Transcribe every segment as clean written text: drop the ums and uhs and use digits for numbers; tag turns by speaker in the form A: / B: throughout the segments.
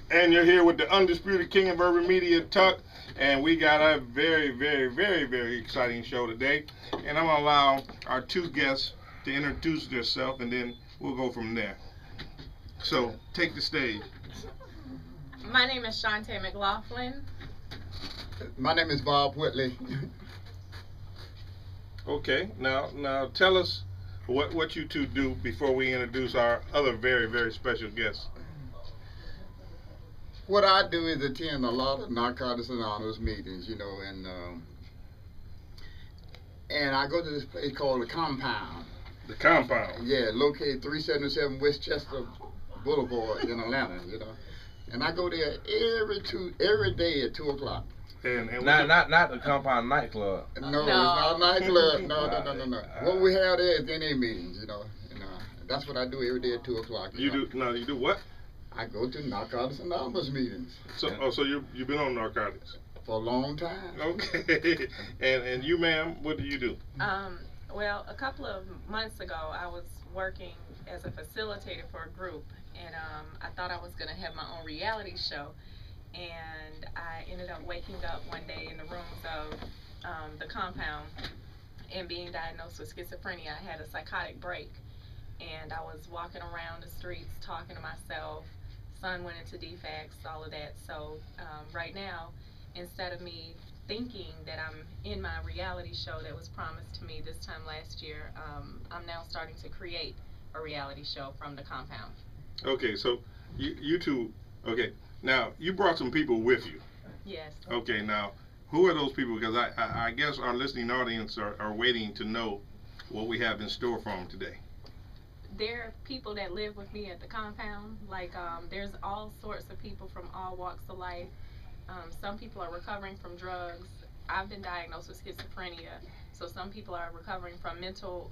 A: And you're here with the undisputed king of urban media, Tuck, and we got a very, very, very, very exciting show today. And I'm gonna allow our two guests to introduce themselves, and then we'll go from there. So take the stage.
B: My name is Shantae McLaughlin.
C: My name is Bob Whitley.
A: Okay, now tell us what you two do before we introduce our other very, very special guests.
C: What I do is attend a lot of Narcotics Anonymous meetings, and I go to this place called the Compound.
A: The Compound.
C: Yeah, located 377 Westchester Boulevard in Atlanta, And I go there every day at 2 o'clock.
A: And
D: not the Compound nightclub.
C: No, it's not a nightclub. No. What we have there is NA meetings, And that's what I do every day at 2 o'clock.
A: You do what?
C: I go to Narcotics Anonymous meetings.
A: So you've been on narcotics
C: for a long time.
A: Okay. and you, ma'am, what do you do?
B: Well, a couple of months ago, I was working as a facilitator for a group, and I thought I was going to have my own reality show. And I ended up waking up one day in the rooms of the Compound and being diagnosed with schizophrenia. I had a psychotic break, and I was walking around the streets talking to myself. Son went into defects, all of that. So right now, instead of me thinking that I'm in my reality show that was promised to me this time last year, I'm now starting to create a reality show from the Compound.
A: Okay, so you two, okay. Now, you brought some people with you.
B: Yes.
A: Okay, now, who are those people? Because I guess our listening audience are waiting to know what we have in store for them today.
B: There are people that live with me at the Compound. Like, there's all sorts of people from all walks of life. Some people are recovering from drugs. I've been diagnosed with schizophrenia, so some people are recovering from mental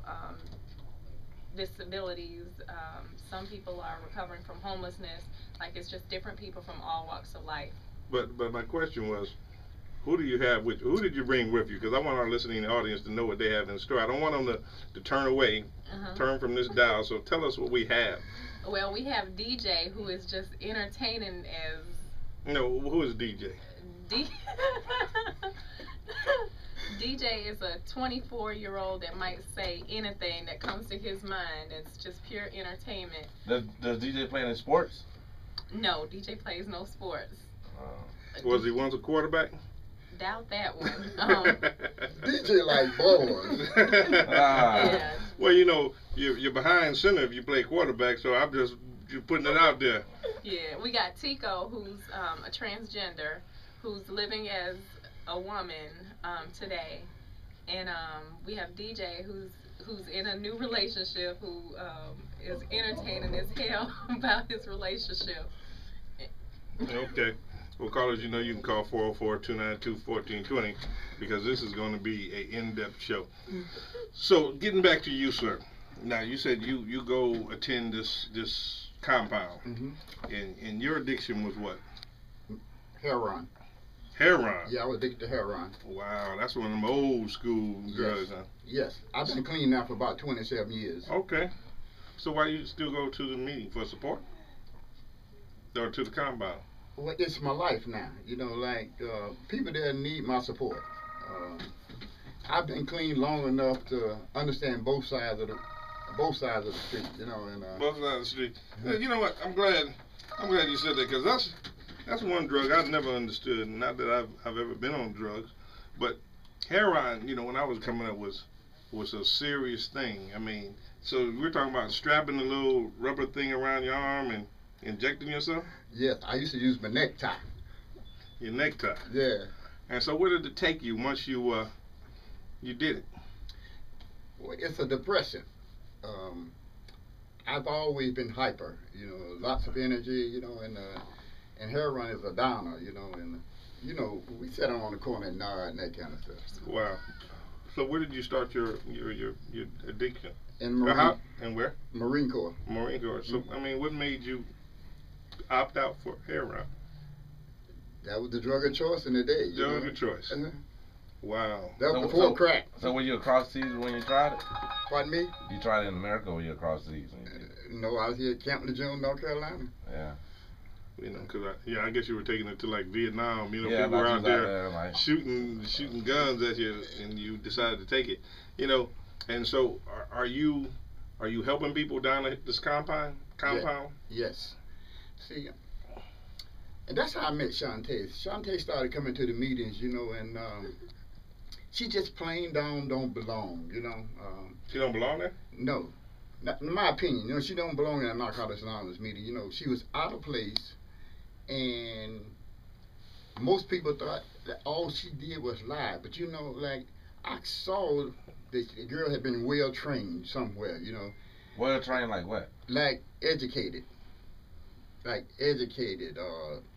B: disabilities. Some people are recovering from homelessness. Like, it's just different people from all walks of life.
A: But my question was, who do you have with you? Who did you bring with you? Because I want our listening audience to know what they have in store. I don't want them to turn away, turn from this dial. So tell us what we have.
B: Well, we have DJ, who is just entertaining as...
A: No, who is DJ?
B: DJ is a 24-year-old that might say anything that comes to his mind. It's just pure entertainment.
D: Does DJ play any sports?
B: No, DJ plays no sports.
A: Was he once a quarterback?
B: Doubt that one.
C: DJ like boys.
B: Yeah.
A: Well, you're behind center if you play quarterback, so I'm just putting it out there.
B: Yeah, we got Tico, who's a transgender, who's living as a woman today, and we have DJ, who's in a new relationship, who is entertaining as hell about his relationship.
A: Okay. Well, callers, you can call 404-292-1420 because this is going to be an in-depth show. So, getting back to you, sir. Now, you said you go attend this compound, and your addiction was what?
C: Heroin.
A: Heroin?
C: Yeah, I was addicted to heroin.
A: Wow, that's one of them old school drugs, huh?
C: Yes, I've been clean now for about 27 years.
A: Okay. So why you still go to the meeting? For support? Or to the compound?
C: Well, it's my life now. People there need my support. I've been clean long enough to understand both sides of the street.
A: Both sides of the street. You know what? I'm glad you said that, because that's one drug I've never understood. Not that I've ever been on drugs, but heroin, when I was coming up, was a serious thing. I mean, so we're talking about strapping a little rubber thing around your arm and injecting yourself?
C: Yes, I used to use my necktie.
A: Your necktie?
C: Yeah.
A: And so where did it take you once you did it?
C: Well, it's a depression. I've always been hyper, lots of energy, and heroin is a downer, and we sat on the corner and nod and that kind of stuff.
A: Wow. So where did you start your addiction?
C: In Marine.
A: And where?
C: Marine Corps.
A: Marine Corps. So I mean, what made you opt out for heroin?
C: That was the drug of choice in the day.
A: Drug of choice. Wow.
C: That was before crack.
D: So were you across seas when you tried it?
C: Pardon me?
D: You tried it in America or were you across seas?
C: No, I was here at Camp Lejeune, North Carolina.
D: Yeah.
A: You know, cause I guess you were taking it to like Vietnam. You know,
D: Yeah,
A: people were out there
D: like
A: shooting guns at you, and you decided to take it. You know, and so are you helping people down at this compound?
C: Yeah. Yes. See, and that's how I met Shantae. Shantae started coming to the meetings, you know, and she just plain down don't belong, you know.
A: She don't belong there?
C: No. Not, in my opinion, you know, she don't belong in a Narcotics Anonymous meeting. You know, she was out of place, and most people thought that all she did was lie. But you know, like, I saw the girl had been well trained somewhere, you know.
D: Well trained like what?
C: Like educated. Like educated,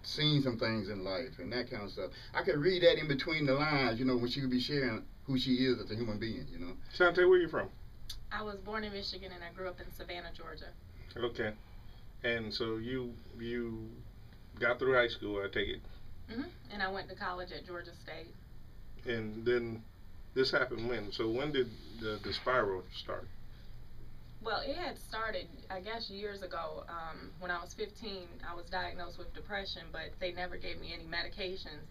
C: seen some things in life and that kind of stuff. I could read that in between the lines, you know, when she would be sharing who she is as a human being, you know.
A: Shantae, where you from?
B: I was born in Michigan and I grew up in Savannah, Georgia.
A: Okay. And so you got through high school, I take it.
B: And I went to college at Georgia State.
A: And then this happened when? So when did the spiral start?
B: Well, it had started, I guess, years ago. When I was 15, I was diagnosed with depression, but they never gave me any medications.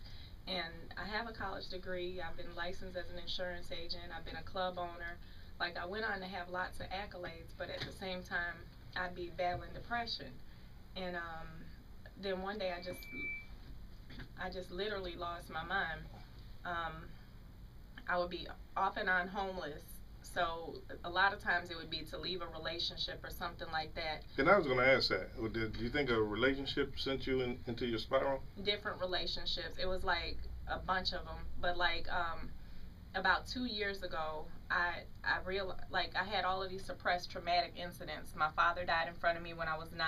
B: And I have a college degree. I've been licensed as an insurance agent. I've been a club owner. Like, I went on to have lots of accolades, but at the same time, I'd be battling depression. And then one day, I just literally lost my mind. I would be off and on homeless. So a lot of times it would be to leave a relationship or something like that.
A: And I was going to ask that. Do you think a relationship sent you into your spiral?
B: Different relationships. It was like a bunch of them. But like about 2 years ago, I realized, like, I had all of these suppressed traumatic incidents. My father died in front of me when I was 9.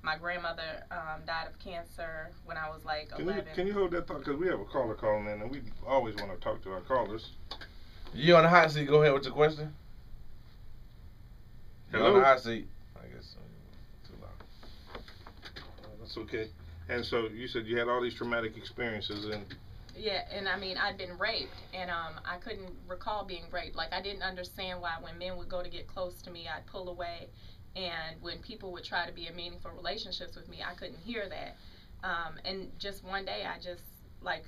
B: My grandmother died of cancer when I was like 11.
A: Can you hold that thought? Because we have a caller calling in, and we always want to talk to our callers.
D: You on the hot seat? Go ahead with your question.
A: Hello?
D: You on the hot seat? I guess too loud.
A: That's okay. And so you said you had all these traumatic experiences, and
B: yeah, and I mean, I'd been raped, and I couldn't recall being raped. Like, I didn't understand why when men would go to get close to me, I'd pull away, and when people would try to be in meaningful relationships with me, I couldn't hear that. And just one day, I just, like,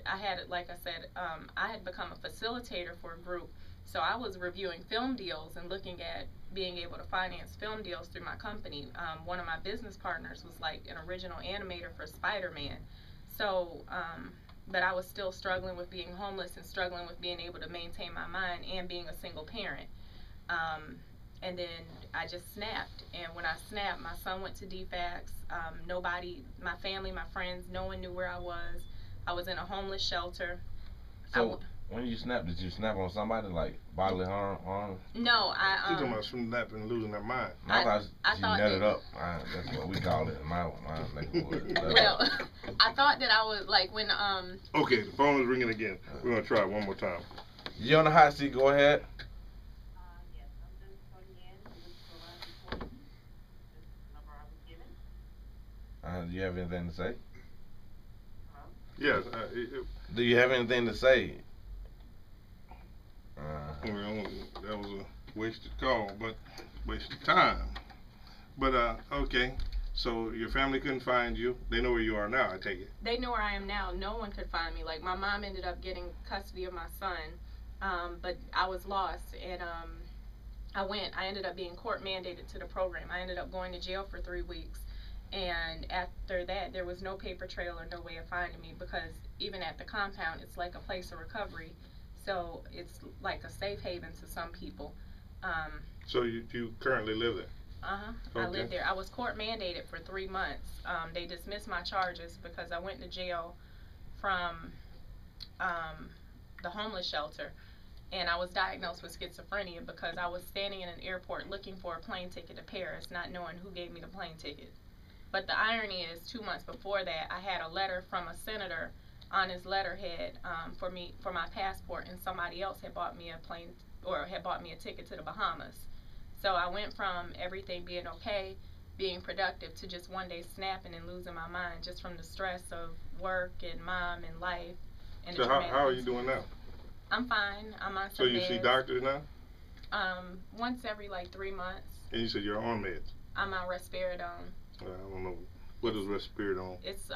B: I had, like I said, I had become a facilitator for a group, so I was reviewing film deals and looking at being able to finance film deals through my company. One of my business partners was like an original animator for Spider-Man. So, but I was still struggling with being homeless and struggling with being able to maintain my mind and being a single parent. And then I just snapped. And when I snapped, my son went to DFACS. Nobody, my family, my friends, no one knew where I was. I was in a homeless shelter.
D: So when you snapped, did you snap on somebody, like bodily harm?
B: No,
A: you're talking about snapping and losing their mind.
D: I thought she nutted up. That's what we call it in my neighborhood.
B: Well, I thought that I was like when
A: Okay, the phone is ringing again. We're gonna try it one more time.
D: You on the hot seat? Go ahead.
E: Yes, I'm just putting in. This is the last recording. This is the number I was given.
D: Do you have anything to say?
A: Yes.
D: Do you have anything to say?
A: That was a wasted call, but wasted time. But okay. So your family couldn't find you. They know where you are now, I take it.
B: They know where I am now. No one could find me. Like, my mom ended up getting custody of my son, but I was lost, and I ended up being court mandated to the program. I ended up going to jail for 3 weeks. And after that, there was no paper trail or no way of finding me, because even at the compound, it's like a place of recovery. So it's like a safe haven to some people.
A: So you currently live there?
B: Uh-huh.
A: Okay.
B: I lived there. I was court mandated for 3 months. They dismissed my charges because I went to jail from the homeless shelter. And I was diagnosed with schizophrenia because I was standing in an airport looking for a plane ticket to Paris, not knowing who gave me the plane ticket. But the irony is, 2 months before that, I had a letter from a senator on his letterhead for my passport, and somebody else had bought me a ticket to the Bahamas. So I went from everything being okay, being productive, to just one day snapping and losing my mind just from the stress of work and mom and life. And
A: so how are you doing now?
B: I'm fine. I'm on some
A: So you
B: meds.
A: see doctors now?
B: Once every like 3 months.
A: And you said you're on meds?
B: I'm on risperidone.
A: I don't know. What is risperidone?
B: It's